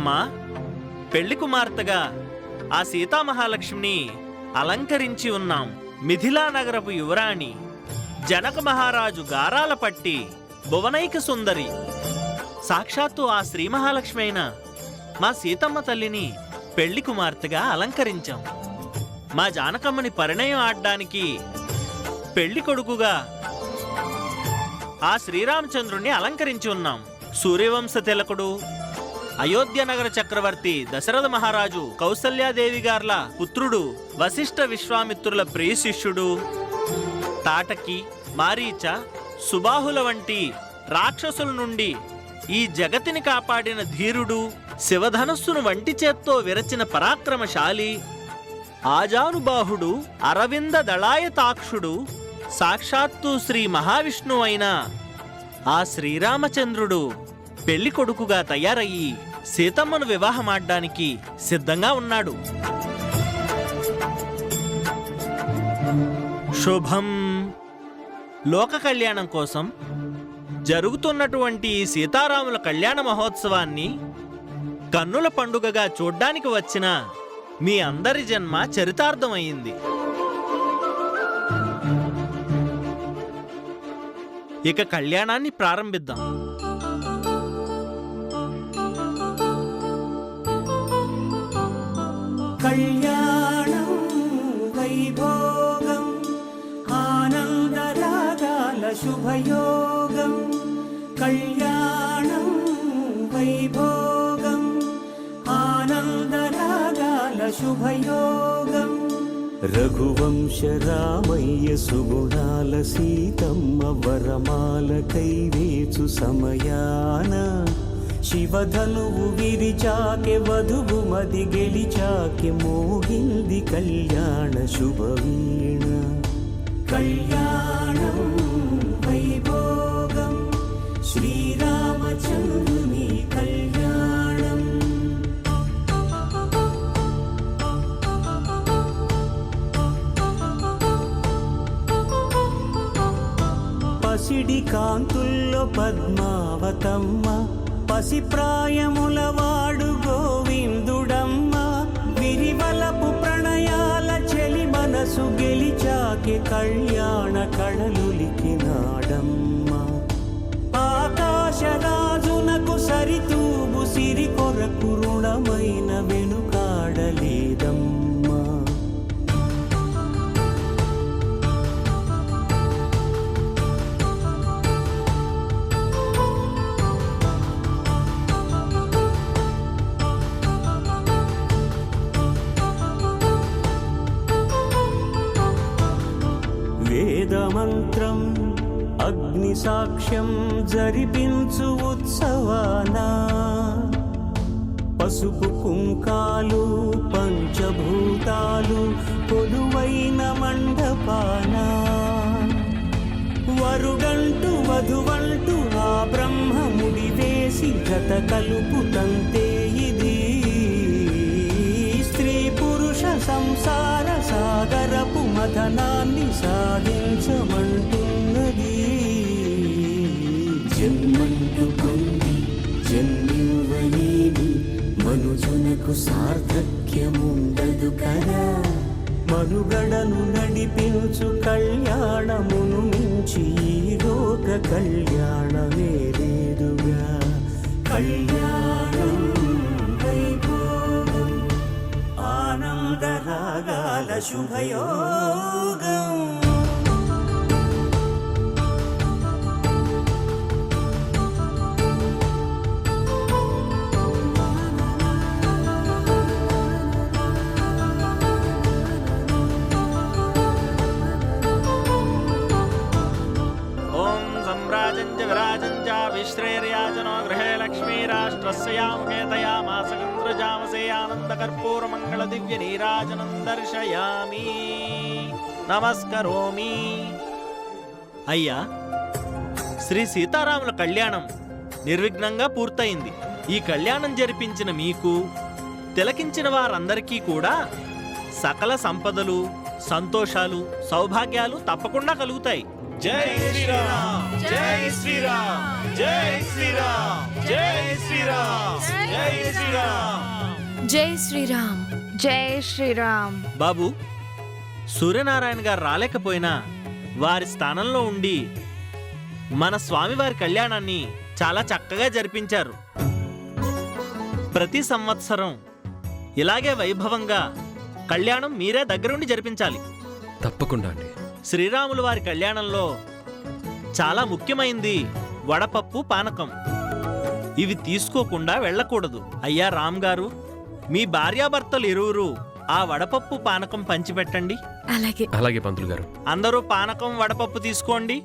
అమ్మా, పెళ్లి కుమార్తెగా ఆ సీతామహాలక్ష్మిని అలంకరించి ఉన్నాం. మిథిలా నగరపు యువరాణి, జనక మహారాజు గారాల పట్టి భువనైక సుందరి, సాక్షాత్తు ఆ శ్రీ మహాలక్ష్మి అయిన మా సీతమ్మ తల్లిని పెళ్లి కుమార్తెగా అలంకరించాం. మా జానకమ్మని పరిణయం ఆడడానికి పెళ్లి కొడుకుగా ఆ శ్రీరామచంద్రుణ్ణి అలంకరించి ఉన్నాం. సూర్యవంశ తిలకుడు, అయోధ్య నగర చక్రవర్తి దశరథ మహారాజు కౌసల్యాదేవి గార్ల పుత్రుడు, వశిష్ఠ విశ్వామిత్రుల ప్రియ శిష్యుడు, తాటకి, మారీచ, సుబాహుల వంటి రాక్షసుల నుండి ఈ జగతిని కాపాడిన ధీరుడు, శివధనస్సును వంటి చేత్తో విరచిన పరాక్రమశాలి, ఆజానుబాహుడు, అరవింద దళాయతాక్షుడు, సాక్షాత్తు శ్రీ మహావిష్ణువు అయిన ఆ శ్రీరామచంద్రుడు పెళ్లి కొడుకుగా తయారయ్యి సీతమ్మను వివాహమాడ్డానికి సిద్ధంగా ఉన్నాడు. శుభం. లోక కళ్యాణం కోసం జరుగుతున్నటువంటి సీతారాముల కళ్యాణ మహోత్సవాన్ని కన్నుల పండుగగా చూడ్డానికి వచ్చిన మీ అందరి జన్మ చరితార్థమైంది. ఇక కళ్యాణాన్ని ప్రారంభిద్దాం. కళ్యాణం వైభోగం ఆనందరాగాల శుభయోగం. కళ్యాణం వైభోగం ఆనందరాగాల శుభయోగం. రఘువంశ రామయ్య సుగుణాల సీతమ్మ వరమాల కైవేచు సమయాన శివధనువు విరిచాకె వధువు మది గెలిచాకె మోగింది కళ్యాణ శుభవీణ. కళ్యాణం వైభోగం శ్రీరామచంద్రుని కళ్యాణం. పసిడి కాంతుల్లో పద్మావతమ్మ, పసిప్రాయముల వాడు గోవిందుడమ్మ. విరివలపు ప్రణయాల చెలి మనసు గెలిచాకె కళ్యాణ కళలులికినాడమ్మ. ఆకాశరాజునకు సరితూబు సిరి కొరకు రుణమైన వెనుకాడలేదమ్మ. వేదమంత్రం అగ్ని సాక్ష్యం జరిపించు ఉత్సవాన, పసుపు కుంకాలు పంచభూతాలు కొలువైన మండపాన. వరుడంటూ వధువంటూ ఆ బ్రహ్మముడి వేసి జత కలుపుతంతే ఇది. స్త్రీ పురుష సంసార సాగరపు మథనాన్ని సాధించమంటున్నది. జన్మంటూ పొంది జన్మివ్వలేని మనుజునకు సార్థక్యముండదు కదా. మనుగడను నడిపించు కళ్యాణమును మించి ఈ లోక కళ్యాణమే లేదుగా. కళ్యాణం వైభోగం ఆనందరాగాల శుభయోగం. విశ్రేర్యాజనో గృహే లక్ష్మీరాష్ట్రస్యాముఖేతయామాసగంధ్రజామసే ఆనందకర్పూరమంగళ దివ్య నీరాజనం దర్శయామి నమస్కరోమి. అయ్యా, శ్రీ సీతారాముల కళ్యాణం నిర్విఘ్నంగా పూర్తయింది. ఈ కళ్యాణం జరిపించిన మీకు, తిలకించిన వారందరికీ కూడా సకల సంపదలు, సంతోషాలు, సౌభాగ్యాలు తప్పకుండా కలుగుతాయి. జై శ్రీరామ్, జై శ్రీరామ్. జై శ్రీరామ్ జై శ్రీరామ్ జై శ్రీరామ్. జై శ్రీరామ్. జై శ్రీరామ్. బాబు, సూర్యనారాయణ గారు రాలేకపోయినా వారి స్థానంలో ఉండి మన స్వామివారి కళ్యాణాన్ని చాలా చక్కగా జరిపించారు. ప్రతి సంవత్సరం ఇలాగే వైభవంగా కళ్యాణం మీరే దగ్గరుండి జరిపించాలి. తప్పకుండా అండి. శ్రీరాములు వారి కళ్యాణంలో చాలా ముఖ్యమైంది వడపప్పు, పానకం. ఇవి తీసుకోకుండా వెళ్ళకూడదు. అయ్యా రామ్ గారు, మీ భార్యాభర్తలు ఇరువురు ఆ వడపప్పు, పానకం పంచిపెట్టండి. అలాగే. అలాగే పంతులు గారు. అందరూ పానకం, వడపప్పు తీసుకోండి.